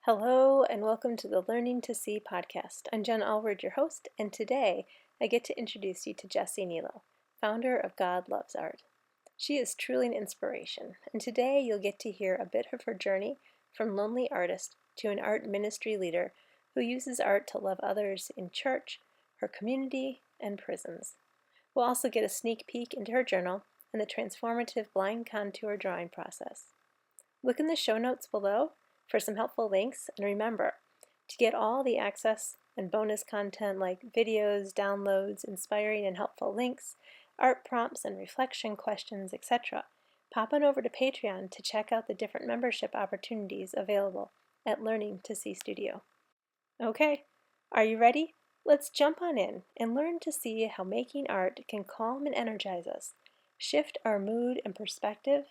Hello, and welcome to the Learning to See podcast. I'm Jen Allward, your host, and today I get to introduce you to Jessie Nilo, founder of God Loves Art. She is truly an inspiration, and today you'll get to hear a bit of her journey from lonely artist to an art ministry leader who uses art to love others in church, her community, and prisons. We'll also get a sneak peek into her journal and the transformative blind contour drawing process. Look in the show notes below for some helpful links, and remember, to get all the access and bonus content like videos, downloads, inspiring and helpful links, art prompts and reflection questions, etc., pop on over to Patreon to check out the different membership opportunities available at Learning to See Studio. Okay, are you ready? Let's jump on in and learn to see how making art can calm and energize us, shift our mood and perspective,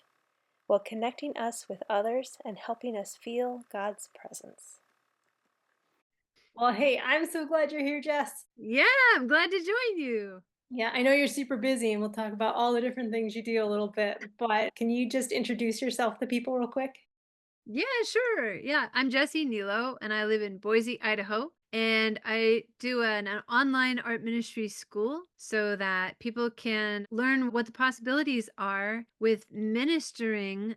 while connecting us with others and helping us feel God's presence. Well, hey, I'm so glad you're here, Jess. Yeah, I'm glad to join you. Yeah, I know you're super busy and we'll talk about all the different things you do a little bit, but can you just introduce yourself to people real quick? Yeah, sure. Yeah, I'm Jessie Nilo and I live in Boise, Idaho. And I do an online art ministry school so that people can learn what the possibilities are with ministering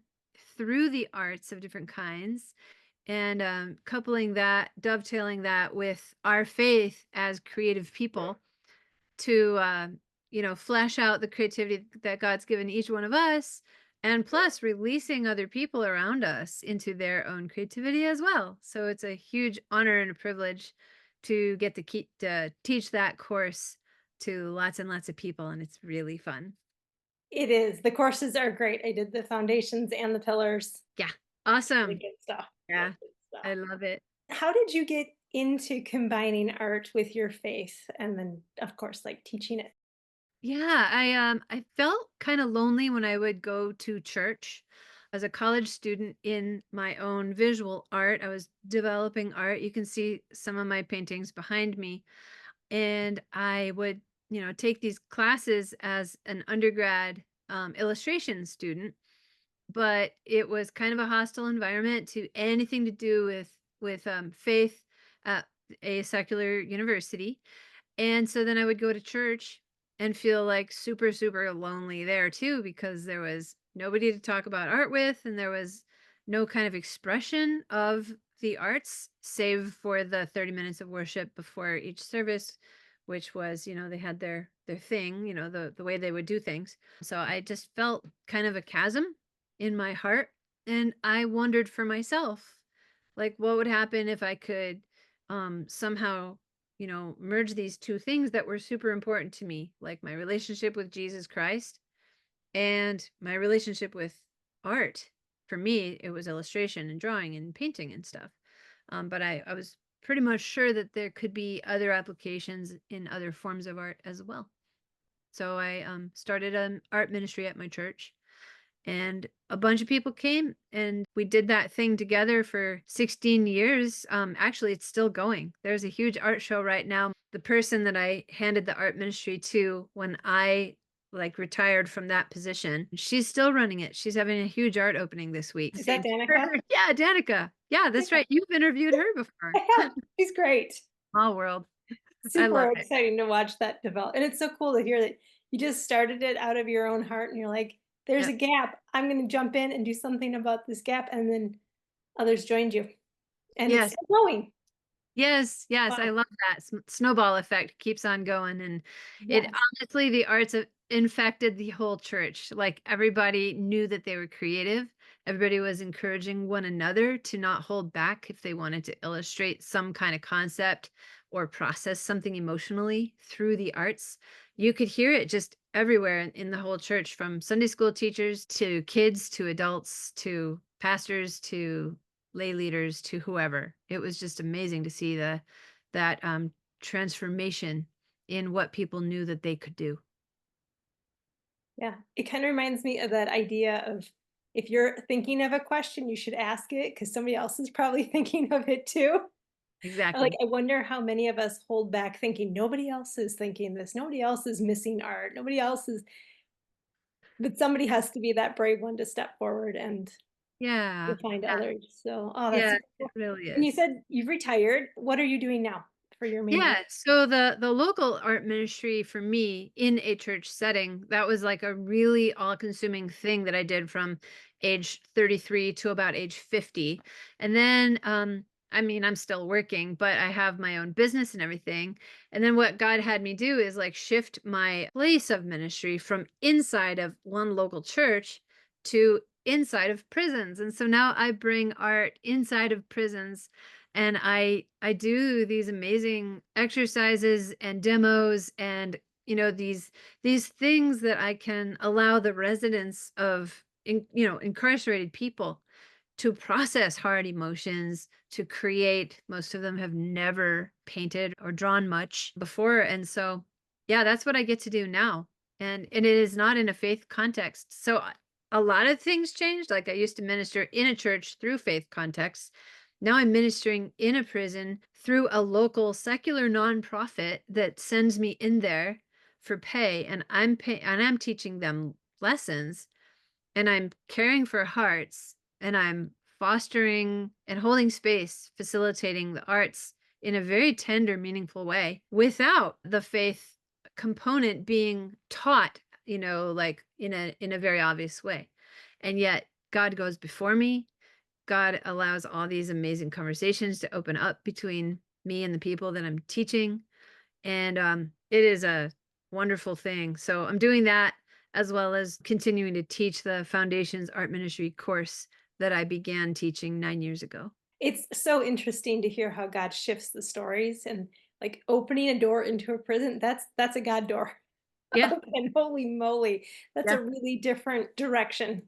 through the arts of different kinds and coupling that, dovetailing that with our faith as creative people to flesh out the creativity that God's given each one of us, and plus releasing other people around us into their own creativity as well. So it's a huge honor and a privilege to get to teach that course to lots and lots of people, and it's really fun. It is. The courses are great. I did the foundations and the pillars. Yeah, Really awesome. good stuff. Really Yeah, good stuff. I love it. How did you get into combining art with your faith and then, of course, like teaching it? Yeah, I felt kind of lonely when I would go to church. As a college student in my own visual art, I was developing art. You can see some of my paintings behind me. And I would, take these classes as an undergrad illustration student, but it was kind of a hostile environment to anything to do with faith at a secular university. And so then I would go to church and feel like super, super lonely there too, because there was nobody to talk about art with, and there was no kind of expression of the arts, save for the 30 minutes of worship before each service, which was, they had their thing, the way they would do things. So I just felt kind of a chasm in my heart. And I wondered for myself, like, what would happen if I could somehow merge these two things that were super important to me, like my relationship with Jesus Christ and my relationship with art. For me, it was illustration and drawing and painting and stuff. But I was pretty much sure that there could be other applications in other forms of art as well. So I started an art ministry at my church, and a bunch of people came and we did that thing together for 16 years. Actually, it's still going. There's a huge art show right now. The person that I handed the art ministry to when I retired from that position, she's still running it. She's having a huge art opening this week. Is that Thanks Danica? her. Yeah, Danica. Yeah, that's right. You've interviewed her before. Yeah, she's great. Small world. I love Super it. exciting to watch that develop. And it's so cool to hear that you just started it out of your own heart and you're like, there's Yeah. a gap. I'm going to jump in and do something about this gap. And then others joined you. And it's Yes. still going. Yes, yes, I Wow. love that snowball effect keeps on going, and it Yes. honestly, the arts have infected the whole church. Like everybody knew that they were creative. Everybody was encouraging one another to not hold back if they wanted to illustrate some kind of concept or process something emotionally through the arts. You could hear it just everywhere in the whole church, from Sunday school teachers to kids to adults to pastors to lay leaders to whoever. It was just amazing to see that transformation in what people knew that they could do. Yeah. It kind of reminds me of that idea of if you're thinking of a question, you should ask it because somebody else is probably thinking of it too. Like, Exactly. I wonder how many of us hold back thinking nobody else is thinking this, nobody else is missing art, nobody else is, but somebody has to be that brave one to step forward and Yeah. to find Yeah. others. So, oh, that's Yeah, so it cool. really And you is. said you've retired. What are you doing now for your main work? Yeah, so the local art ministry for me in a church setting, that was like a really all-consuming thing that I did from age 33 to about age 50. And then I mean, I'm still working, but I have my own business and everything. And then what God had me do is like shift my place of ministry from inside of one local church to inside of prisons. And so now I bring art inside of prisons, and I do these amazing exercises and demos, and these things that I can allow the residents of incarcerated people to process hard emotions, to create. Most of them have never painted or drawn much before, and so yeah, that's what I get to do now. And it is not in a faith context. So a lot of things changed. Like, I used to minister in a church through faith context. Now I'm ministering in a prison through a local secular nonprofit that sends me in there for pay, and I'm teaching them lessons, and I'm caring for hearts, and I'm fostering and holding space, facilitating the arts in a very tender, meaningful way without the faith component being taught, like in a very obvious way. And yet God goes before me. God allows all these amazing conversations to open up between me and the people that I'm teaching. And it is a wonderful thing. So I'm doing that, as well as continuing to teach the Foundations Art Ministry course that I began teaching 9 years ago. It's so interesting to hear how God shifts the stories and like opening a door into a prison. That's a God door. Yeah. Open, holy moly. That's Yeah. a really different direction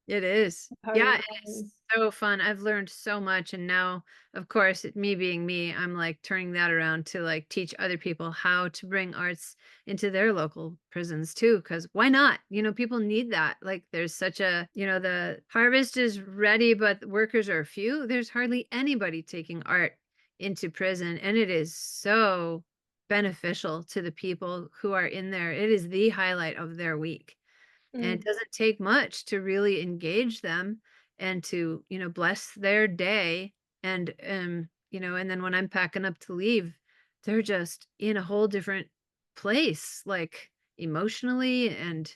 It is. of how you're Yeah, it is going. so fun. I've learned so much, and now, of course, me being me, I'm like turning that around to like teach other people how to bring arts into their local prisons too, because why not? People need that. Like, there's such the harvest is ready, but the workers are few. There's hardly anybody taking art into prison, and it is so beneficial to the people who are in there. It is the highlight of their week. And it Mm, doesn't take much to really engage them and to, bless their day. And then when I'm packing up to leave, they're just in a whole different place, like emotionally and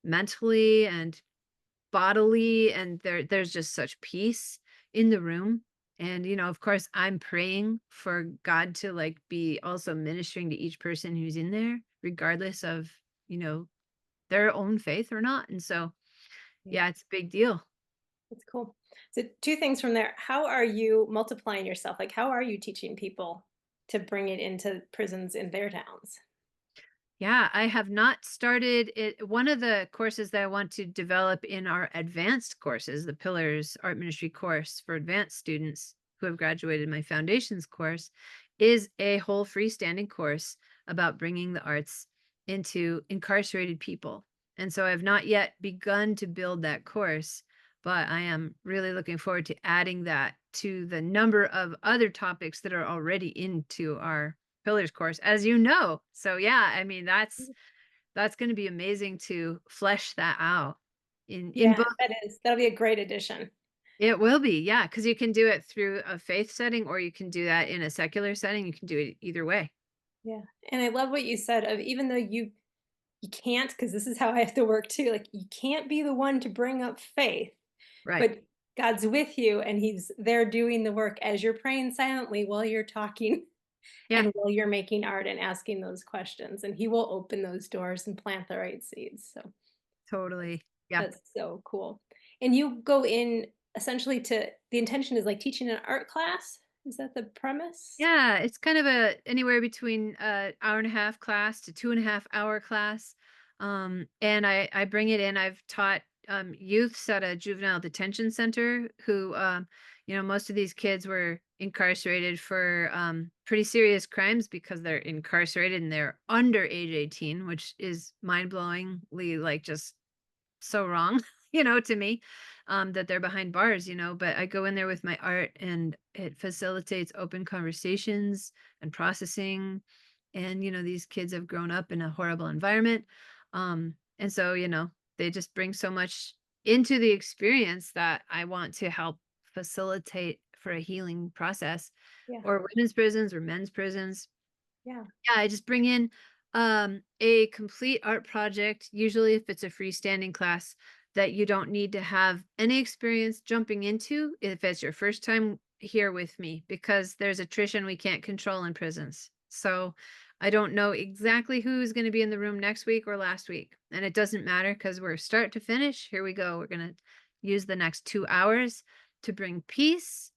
mentally and bodily. And there's just such peace in the room. And, of course, I'm praying for God to like be also ministering to each person who's in there, regardless of, you know, their own faith or not. And so, yeah, yeah, it's a big deal. that's cool. So two things from there. How are you multiplying yourself? Like how are you teaching people to bring it into prisons in their towns? Yeah, I have not started it. One of the courses that I want to develop in our advanced courses, the Pillars Art Ministry course for advanced students who have graduated my foundations course, is a whole freestanding course about bringing the arts into incarcerated people. And so I've not yet begun to build that course, but I am really looking forward to adding that to the number of other topics that are already into our Pillars course, as you know. So yeah, I mean, that's going to be amazing to flesh that out in Yeah, both. that is. That'll be a great addition. It will be, yeah, because you can do it through a faith setting, or you can do that in a secular setting. You can do it either way. Yeah. And I love what you said of even though you can't, because this is how I have to work too. Like you can't be the one to bring up faith, Right. but God's with you and he's there doing the work as you're praying silently while you're talking Yeah, and while you're making art and asking those questions and he will open those doors and plant the right seeds. So totally. Yeah. that's so cool. And you go in essentially to the intention is like teaching an art class. Is that the premise? Yeah, it's kind of a anywhere between a hour and a half class to 2.5 hour class. And I bring it in. I've taught youths at a juvenile detention center who, most of these kids were incarcerated for pretty serious crimes because they're incarcerated and they're under age 18, which is mind-blowingly like just so wrong, to me, that they're behind bars, but I go in there with my art, and it facilitates open conversations and processing. And, these kids have grown up in a horrible environment. And so, they just bring so much into the experience that I want to help facilitate for a healing process, Yeah. or women's prisons or men's prisons. Yeah. Yeah, I just bring in a complete art project, usually if it's a freestanding class that you don't need to have any experience jumping into if it's your first time here with me, because there's attrition we can't control in prisons. So I don't know exactly who's going to be in the room next week or last week. And it doesn't matter because we're start to finish. Here we go. We're going to use the next 2 hours to bring peace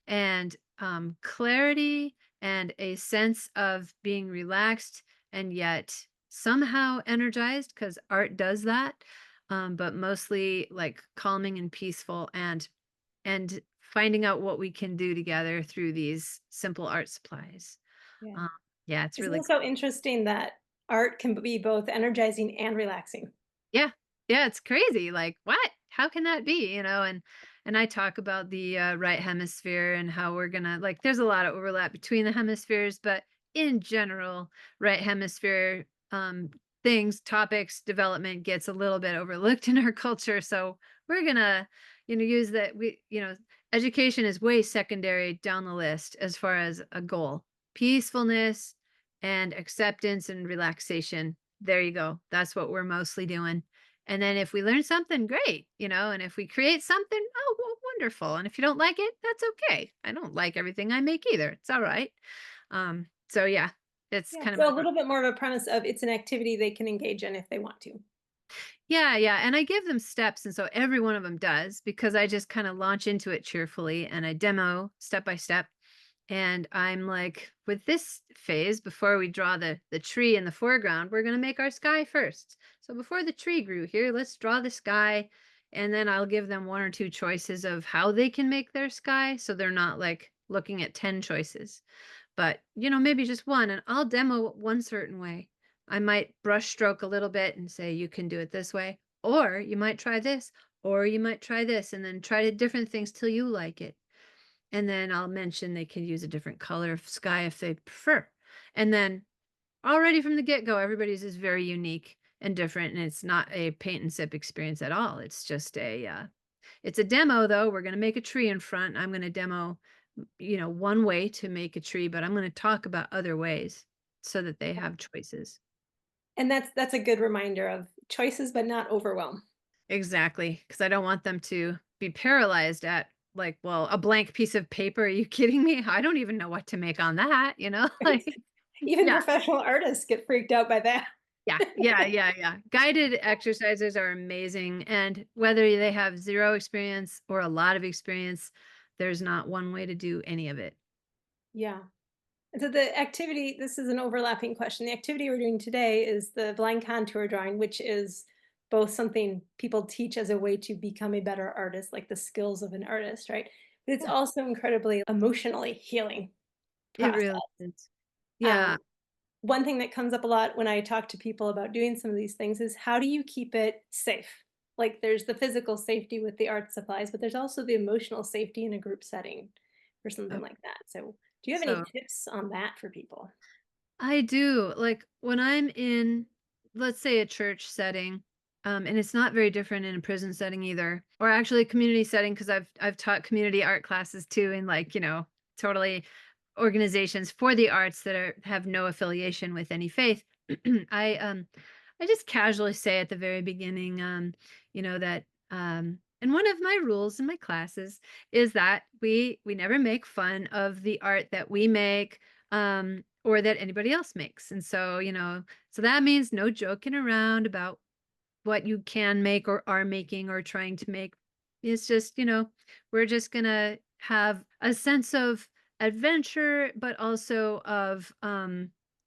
and clarity and a sense of being relaxed and yet somehow energized, because art does that, but mostly like calming and peaceful, and finding out what we can do together through these simple art supplies. Yeah. um, yeah, it's Isn't really it so interesting that art can be both energizing and relaxing? Yeah. Yeah, it's crazy. Like, what? How can that be? And I talk about the right hemisphere and how we're gonna like there's a lot of overlap between the hemispheres, but in general, right hemisphere things, topics, development gets a little bit overlooked in our culture. So we're gonna, use that education is way secondary down the list as far as a goal. Peacefulness and acceptance and relaxation, there you go. That's what we're mostly doing. And then if we learn something, great, and if we create something, oh, well, wonderful. And if you don't like it, that's okay. I don't like everything I make either. It's all right. So yeah, it's Yeah. kind of So a my little bit more of a premise of it's an activity they can engage in if they want to. yeah, yeah. And I give them steps. And so every one of them does, because I just kind of launch into it cheerfully and I demo step by step. And I'm like, with this phase, before we draw the tree in the foreground, we're gonna make our sky first. So before the tree grew here, let's draw the sky. And then I'll give them one or two choices of how they can make their sky. So they're not like looking at 10 choices, but maybe just one. And I'll demo it one certain way. I might brush stroke a little bit and say, you can do it this way, or you might try this, or you might try this, and then try different things till you like it. And then I'll mention they can use a different color of sky if they prefer. And then already from the get-go, everybody's is very unique and different, and it's not a paint and sip experience at all. It's just it's a demo though. We're going to make a tree in front. I'm going to demo, one way to make a tree, but I'm going to talk about other ways so that they have choices. And that's a good reminder of choices, but not overwhelm. Exactly, because I don't want them to be paralyzed at like, well, a blank piece of paper. Are you kidding me? I don't even know what to make on that, Right? like, Even yeah, professional artists get freaked out by that. yeah, yeah, yeah, yeah. Guided exercises are amazing. And whether they have zero experience or a lot of experience, there's not one way to do any of it. Yeah. And so the activity, this is an overlapping question. The activity we're doing today is the blind contour drawing, which is both something people teach as a way to become a better artist, like the skills of an artist, right? But it's Yeah, also incredibly emotionally healing it process. really is. Um, Yeah. one thing that comes up a lot when I talk to people about doing some of these things is how do you keep it safe? Like there's the physical safety with the art supplies, but there's also the emotional safety in a group setting for something Oh, like that. So, do you have any so tips on that for people? I do. Like when I'm in, let's say, a church setting, and it's not very different in a prison setting either, or actually a community setting, because I've taught community art classes too, in like, totally organizations for the arts that have no affiliation with any faith. I just casually say at the very beginning, that and one of my rules in my classes is that we never make fun of the art that we make, or that anybody else makes. And so, so that means no joking around about what you can make or are making or trying to make. It's just, we're just gonna have a sense of adventure, but also of,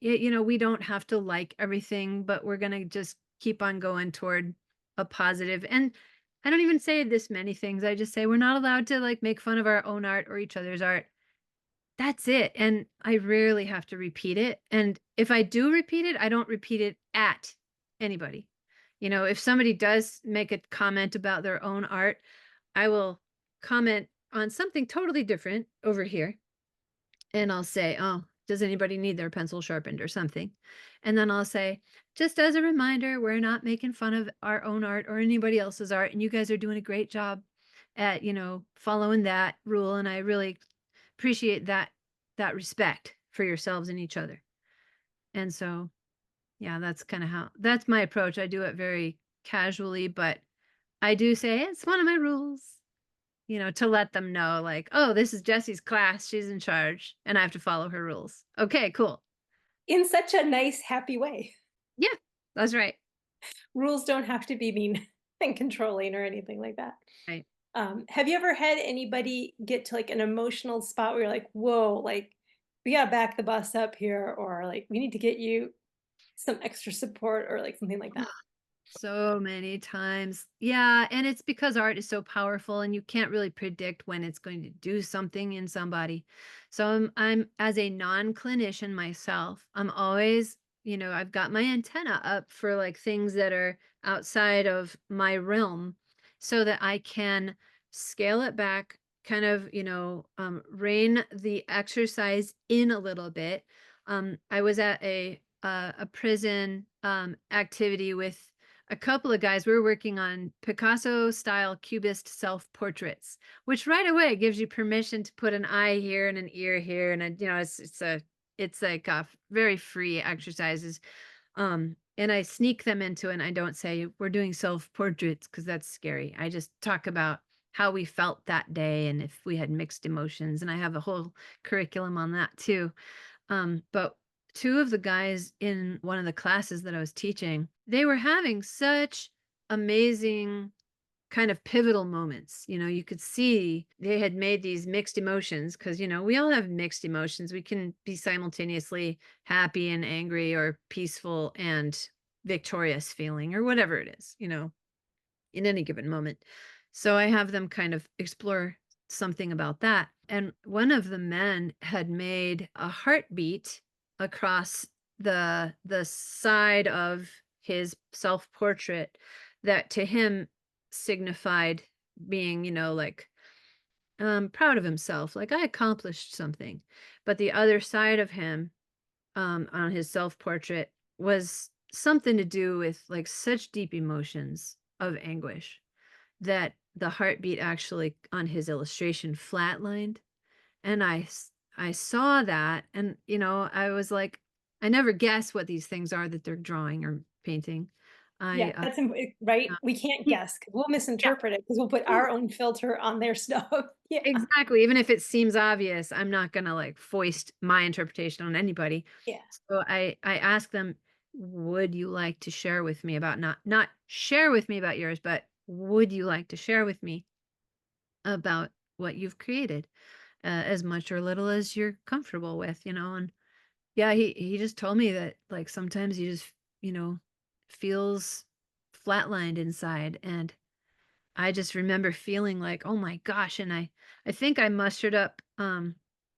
we don't have to like everything, but we're gonna just keep on going toward a positive. And I don't even say this many things. I just say we're not allowed to like make fun of our own art or each other's art. That's it, and I rarely have to repeat it, and if I do repeat it, I don't repeat it at anybody. If somebody does make a comment about their own art, I will comment on something totally different over here, and I'll say, "Oh, does anybody need their pencil sharpened or something? And then I'll say, just as a reminder, we're not making fun of our own art or anybody else's art. And you guys are doing a great job at, following that rule. And I really appreciate that respect for yourselves and each other. And so, yeah, that's kind of that's my approach. I do it very casually, but I do say it's one of my rules, to let them know, like, oh, this is Jessie's class. She's in charge and I have to follow her rules. Okay, cool. In such a nice, happy way. Yeah, that's right. Rules don't have to be mean and controlling or anything like that. Right. Have you ever had anybody get to like an emotional spot where you're like, whoa, like we gotta back the bus up here, or like we need to get you some extra support or like something like that? So many times. Yeah, and it's because art is so powerful and you can't really predict when it's going to do something in somebody. So I'm as a non-clinician myself, I'm always, I've got my antenna up for like things that are outside of my realm so that I can scale it back, kind of, rein the exercise in a little bit. I was at a prison activity with a couple of guys. We were working on Picasso style cubist self portraits, which right away gives you permission to put an eye here and an ear here, and it's like very free exercises. And I sneak them into it, and I don't say we're doing self portraits because that's scary. I just talk about how we felt that day and if we had mixed emotions, and I have a whole curriculum on that too. But two of the guys in one of the classes that I was teaching, they were having such amazing kind of pivotal moments. You could see they had made these mixed emotions because, we all have mixed emotions. We can be simultaneously happy and angry or peaceful and victorious feeling or whatever it is, in any given moment. So I have them kind of explore something about that. And one of the men had made a heartbeat across the side of his self-portrait that to him signified being, like proud of himself, like I accomplished something. But the other side of him on his self-portrait was something to do with like such deep emotions of anguish that the heartbeat actually on his illustration flatlined. And I saw that and, I was like, I never guess what these things are that they're drawing or painting. I, Yeah, right. uh, We can't yeah, guess because we'll yeah, misinterpret it because we'll put our own filter on their stuff. Yeah, exactly. Even if it seems obvious, I'm not gonna like foist my interpretation on anybody. yeah. So I asked them, would you like to share with me about not share with me about yours, but would you like to share with me about what you've created, as much or little as you're comfortable with, and yeah, he just told me that like sometimes he just, you know, feels flatlined inside, and I just remember feeling like, "Oh my gosh," and I think I mustered up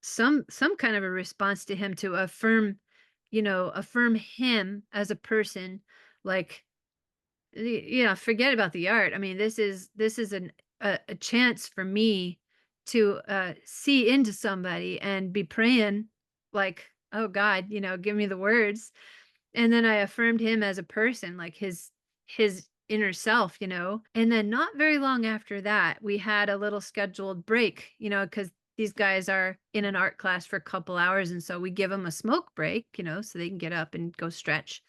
some kind of a response to him to affirm, affirm him as a person, like forget about the art. I mean, this is a chance for me to see into somebody and be praying like, "Oh God, give me the words." And then I affirmed him as a person, like his inner self, And then not very long after that, we had a little scheduled break, because these guys are in an art class for a couple hours, and so we give them a smoke break, so they can get up and go stretch.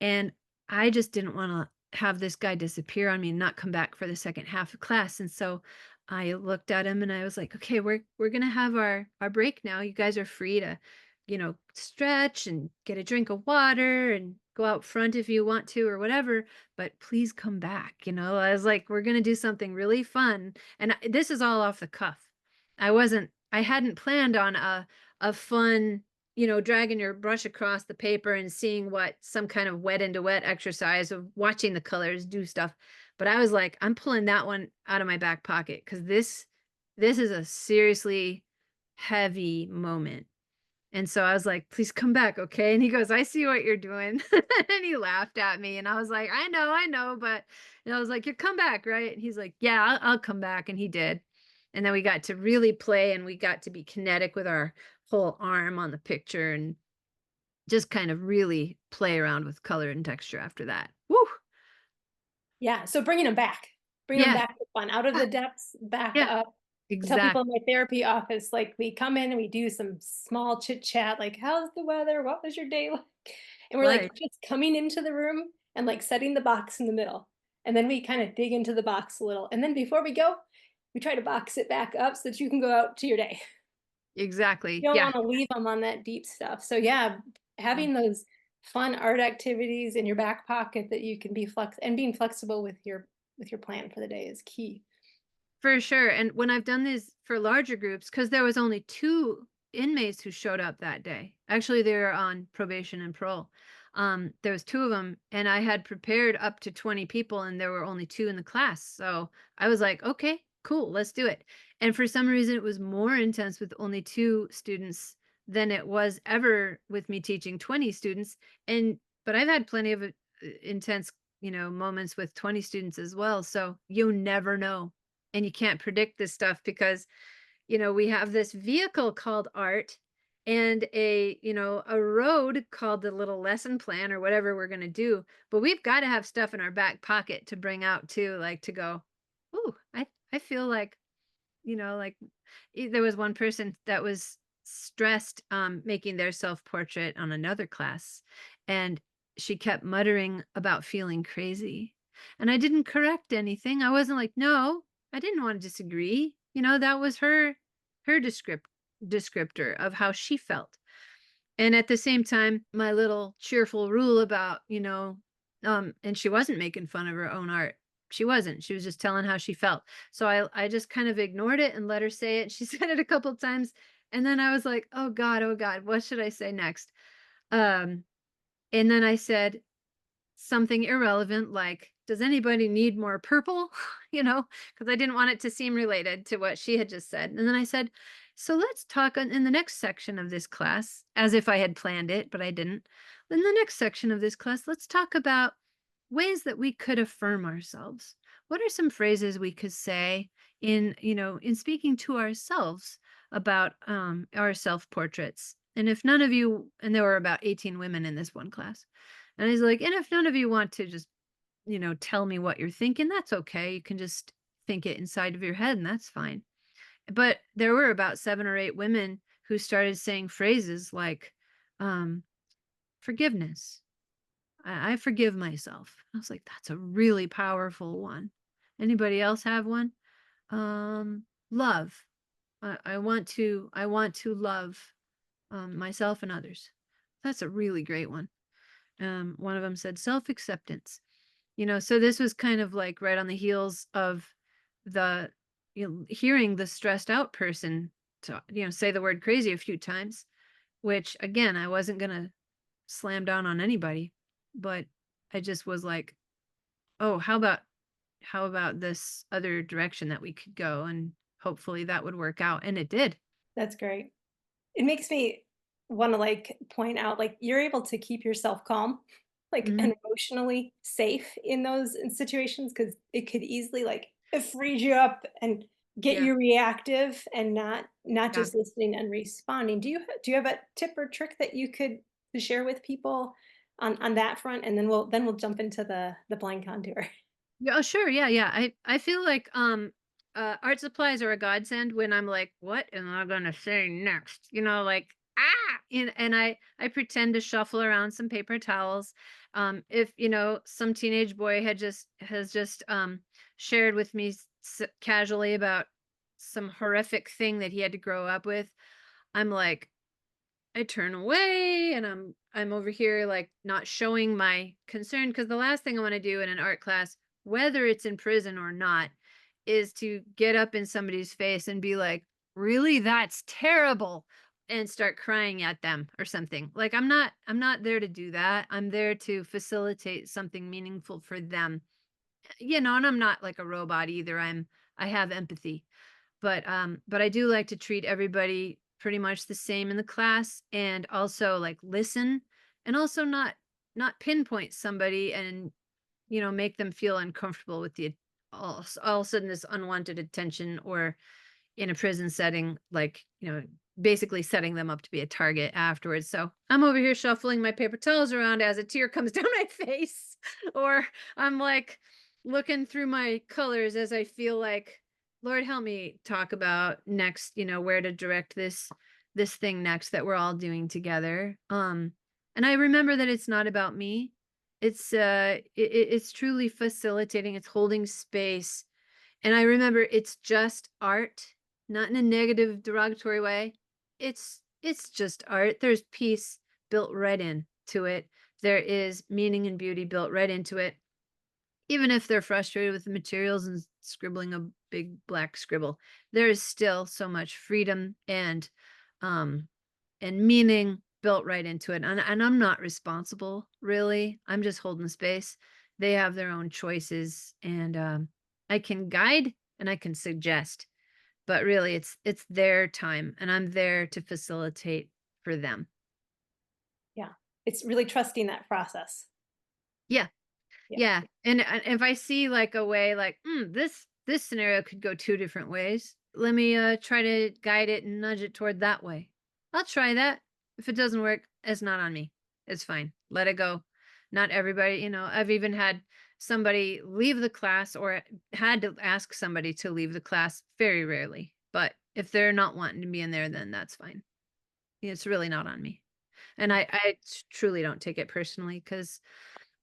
And I just didn't want to have this guy disappear on me and not come back for the second half of class. And so I looked at him and I was like, okay, we're gonna have our break now. You guys are free to, stretch and get a drink of water and go out front if you want to or whatever, but please come back. I was like, we're gonna do something really fun. And this is all off the cuff. I hadn't planned on a fun, dragging your brush across the paper and seeing what some kind of wet into wet exercise of watching the colors do stuff. But I was like, I'm pulling that one out of my back pocket because this is a seriously heavy moment. And so I was like, please come back, okay? And he goes, I see what you're doing. And he laughed at me. And I was like, I know, but I was like, you come back, right? And he's like, yeah, I'll come back. And he did. And then we got to really play and we got to be kinetic with our whole arm on the picture and just kind of really play around with color and texture after that. Woo! Yeah, so bringing them back. Bring them Yeah. back to fun, out of Ah, the depths, back yeah, up. I tell people in exactly. my therapy office, like, we come in and we do some small chit chat, like, "How's the weather? What was your day like?" And we're, like, Right. just coming into the room and, like, setting the box in the middle, and then we kinda dig into the box a little, and then before we go, we try to box it back up so that you can go out to your day. Exactly. You don't Yeah. wanna leave them on that deep stuff. So, yeah, Yeah. having those fun art activities in your back pocket that you can be being flexible with your plan for the day is key. For sure, and when I've done these for larger groups, because there was only 2 inmates who showed up that day. Actually, they were on probation and parole. There was 2 of them, and I had prepared up to 20 people, and there were only 2 in the class, so I was like, "Okay, cool, let's do it." And for some reason, it was more intense with only 2 students than it was ever with me teaching 20 students, but I've had plenty of, intense, moments with 20 students as well, so you never know. And you can't predict this stuff because we have this vehicle called art and a road called the little lesson plan or whatever we're going to do, but we've got to have stuff in our back pocket to bring out too, like to go, ooh, I feel like, like there was one person that was stressed making their self-portrait on another class, and she kept muttering about feeling crazy, and I didn't correct anything. I wasn't like, no, I didn't want to disagree. That was her descriptor of how she felt. And at the same time, my little cheerful rule about, and she wasn't making fun of her own art. She wasn't. She was just telling how she felt. So I just kind of ignored it and let her say it. She said it a couple times. And then I was like, oh God, what should I say next? Um, and then I said, something irrelevant like, "Does anybody need more purple?" Because I didn't want it to seem related to what she had just said. And then I said, "So let's talk in the next section of this class," as if I had planned it, but I didn't. In the next section of this class, let's talk about ways that we could affirm ourselves. What are some phrases we could say in speaking to ourselves about our self portraits? And if none of you, and there were about 18 women in this one class, and he's like, and if none of you want to just, tell me what you're thinking, that's okay. You can just think it inside of your head, and that's fine. But there were about 7 or 8 women who started saying phrases like, um, forgiveness. I forgive myself. I was like, that's a really powerful one. Anybody else have one? Love. I want to love myself and others. That's a really great one. One of them said self-acceptance. So this was kind of like right on the heels of the hearing the stressed out person to say the word crazy a few times, which again I wasn't gonna slam down on anybody, but I just was like, oh, how about this other direction that we could go, and hopefully that would work out, and it did. That's great. It makes me wanna, like, point out, like, you're able to keep yourself calm, like, Hmm. and emotionally safe in those situations because it could easily, like, freeze you up and get Yeah. you reactive and not Yeah. just listening and responding. Do you have a tip or trick that you could share with people on that front? And then we'll jump into the blind contour. Yeah, oh, sure. Yeah, yeah. I feel like art supplies are a godsend when I'm like, what am I gonna say next? Like, and I pretend to shuffle around some paper towels. If some teenage boy has just shared with me casually about some horrific thing that he had to grow up with, I'm like, I turn away and I'm over here like not showing my concern, because the last thing I want to do in an art class, whether it's in prison or not, is to get up in somebody's face and be like, "Really? That's terrible." And start crying at them or something. Like I'm not there to do that. I'm there to facilitate something meaningful for them. And I'm not like a robot either. I have empathy, but I do like to treat everybody pretty much the same in the class, and also like listen, and also not pinpoint somebody and make them feel uncomfortable with the all of a sudden this unwanted attention, or in a prison setting, like basically setting them up to be a target afterwards. So I'm over here shuffling my paper towels around as a tear comes down my face, or I'm like looking through my colors as I feel like, Lord, help me talk about next, where to direct this thing next that we're all doing together. And I remember that it's not about me. It's truly facilitating, it's holding space. And I remember it's just art, not in a negative, derogatory way. It's just art. There's peace built right into it. There is meaning and beauty built right into it. Even if they're frustrated with the materials and scribbling a big black scribble, there is still so much freedom um and meaning built right into it. And I'm not responsible, really. I'm just holding space. They have their own choices, and I can guide and I can suggest, but really it's their time and I'm there to facilitate for them. Yeah. It's really trusting that process. Yeah. Yeah. Yeah, and if I see, like, a way, like, this scenario could go 2 different ways. Let me, try to guide it and nudge it toward that way. I'll try that. If it doesn't work, it's not on me. It's fine. Let it go. Not everybody, I've even had somebody leave the class or had to ask somebody to leave the class very rarely. But if they're not wanting to be in there, then that's fine. It's really not on me. And I truly don't take it personally because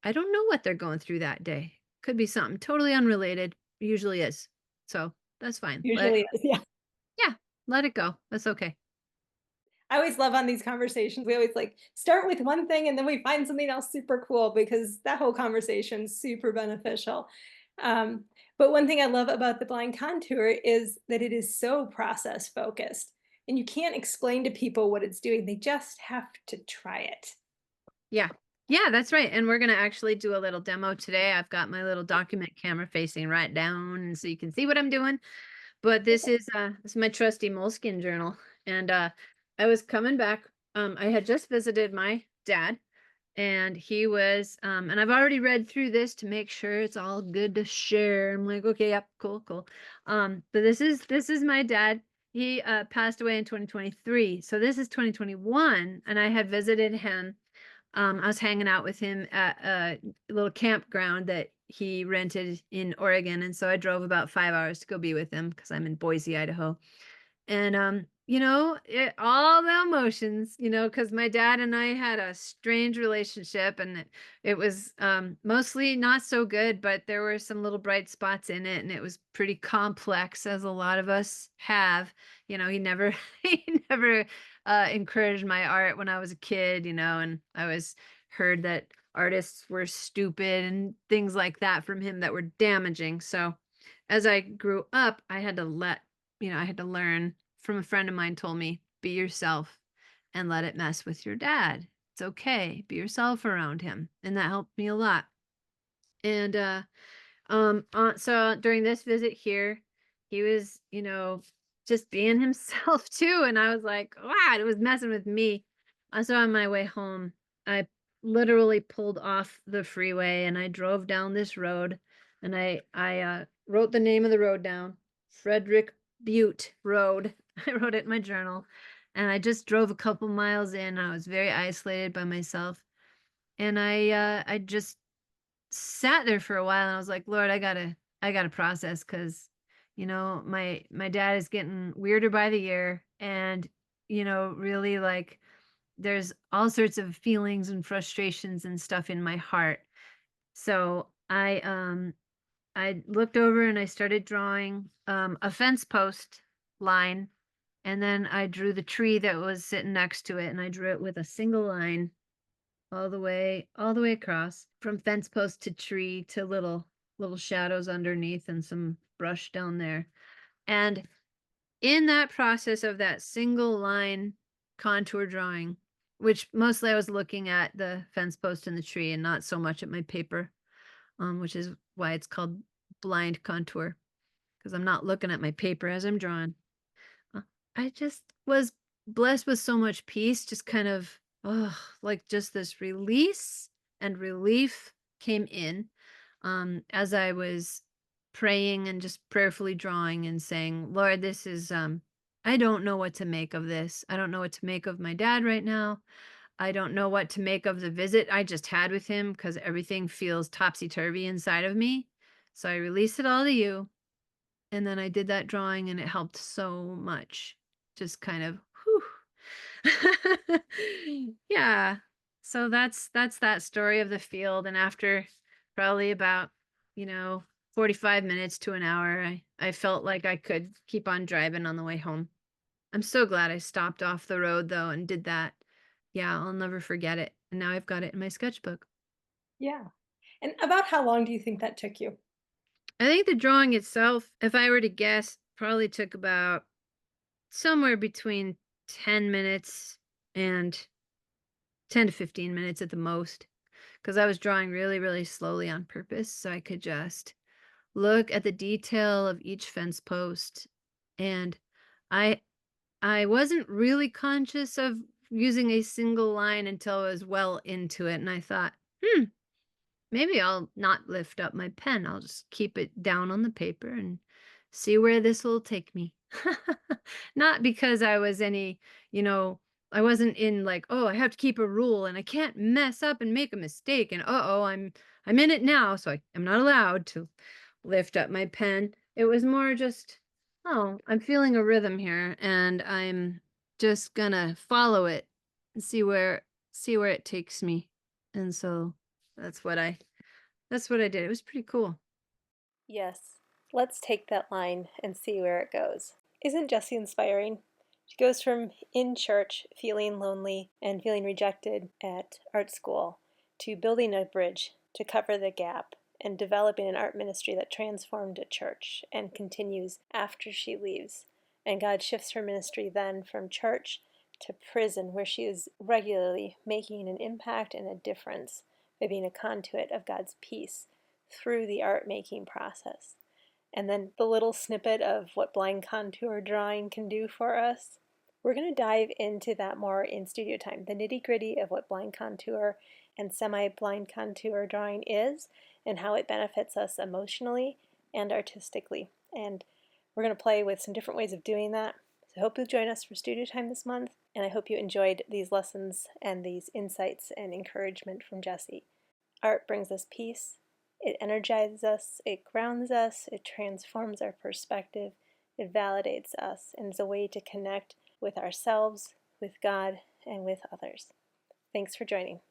I don't know what they're going through that day. Could be something totally unrelated. Usually is. So that's fine. Usually, yeah. Yeah, let it go. That's okay. I always love on these conversations. We always like start with one thing and then we find something else super cool because that whole conversation is super beneficial. Um, but one thing I love about the blind contour is that it is so process focused and you can't explain to people what it's doing. They just have to try it. Yeah. Yeah, that's right. And we're going to actually do a little demo today. I've got my little document camera facing right down and so you can see what I'm doing. But this is my trusty moleskin journal. And I was coming back. I had just visited my dad and he was and I've already read through this to make sure it's all good to share. I'm like, okay, yep, cool, cool. But this is my dad. He passed away in 2023. So this is 2021 and I had visited him. I was hanging out with him at a little campground that he rented in Oregon, and so I drove about 5 hours to go be with him because I'm in Boise, Idaho. And all the emotions, because my dad and I had a strange relationship, and it was mostly not so good, but there were some little bright spots in it, and it was pretty complex, as a lot of us have. He never he never encouraged my art when I was a kid, and I was heard that artists were stupid and things like that from him that were damaging. So as I grew up, I had to learn from a friend of mine told me, be yourself and let it mess with your dad. It's okay. Be yourself around him. And that helped me a lot. And so during this visit here, he was, just being himself too. And I was like, wow, it was messing with me. So on my way home, I literally pulled off the freeway and I drove down this road and I wrote the name of the road down, Frederick Butte Road. I wrote it in my journal and I just drove a couple miles in. I was very isolated by myself. And I just sat there for a while and I was like, Lord, I gotta process because, my dad is getting weirder by the year and, really like there's all sorts of feelings and frustrations and stuff in my heart. So I looked over and I started drawing a fence post line and then I drew the tree that was sitting next to it and I drew it with a single line all the way across from fence post to tree to little shadows underneath and some brush down there. And in that process of that single line contour drawing, which mostly I was looking at the fence post and the tree and not so much at my paper, which is why it's called blind contour because I'm not looking at my paper as I'm drawing. Uh, I just was blessed with so much peace, just kind of, oh, like just this release and relief came in as I was praying and just prayerfully drawing and saying, Lord, this is I don't know what to make of this. I don't know what to make of my dad right now. I don't know what to make of the visit I just had with him because everything feels topsy-turvy inside of me. So I released it all to you, and then I did that drawing, and it helped so much. Just kind of, whew. Yeah. So that's that story of the field, and after probably about, you know, 45 minutes to an hour, I felt like I could keep on driving on the way home. I'm so glad I stopped off the road though and did that. Yeah, I'll never forget it. And now I've got it in my sketchbook. Yeah. And about how long do you think that took you? I think the drawing itself, if I were to guess, probably took about somewhere between 10 minutes and 10 to 15 minutes at the most. Because I was drawing really, really slowly on purpose. So I could just look at the detail of each fence post. And I I wasn't really conscious of using a single line until I was well into it, and I thought, maybe I'll not lift up my pen. I'll just keep it down on the paper and see where this will take me. Not because I was any, you know, I wasn't in like, oh, I have to keep a rule and I can't mess up and make a mistake. And uh-oh, I'm in it now, so I'm not allowed to lift up my pen. It was more just, oh, I'm feeling a rhythm here and I'm just gonna follow it and see where it takes me. And so that's what I did. It was pretty cool. Yes, let's take that line and see where it goes. Isn't Jessie inspiring? She goes from in church feeling lonely and feeling rejected at art school to building a bridge to cover the gap and developing an art ministry that transformed a church and continues after she leaves. And God shifts her ministry then from church to prison, where she is regularly making an impact and a difference by being a conduit of God's peace through the art making process. And then the little snippet of what blind contour drawing can do for us. We're going to dive into that more in studio time, the nitty gritty of what blind contour and semi blind contour drawing is and how it benefits us emotionally and artistically. And we're going to play with some different ways of doing that. So I hope you'll join us for studio time this month, and I hope you enjoyed these lessons and these insights and encouragement from Jessie. Art brings us peace. It energizes us, it grounds us, it transforms our perspective, it validates us, and is a way to connect with ourselves, with God, and with others. Thanks for joining.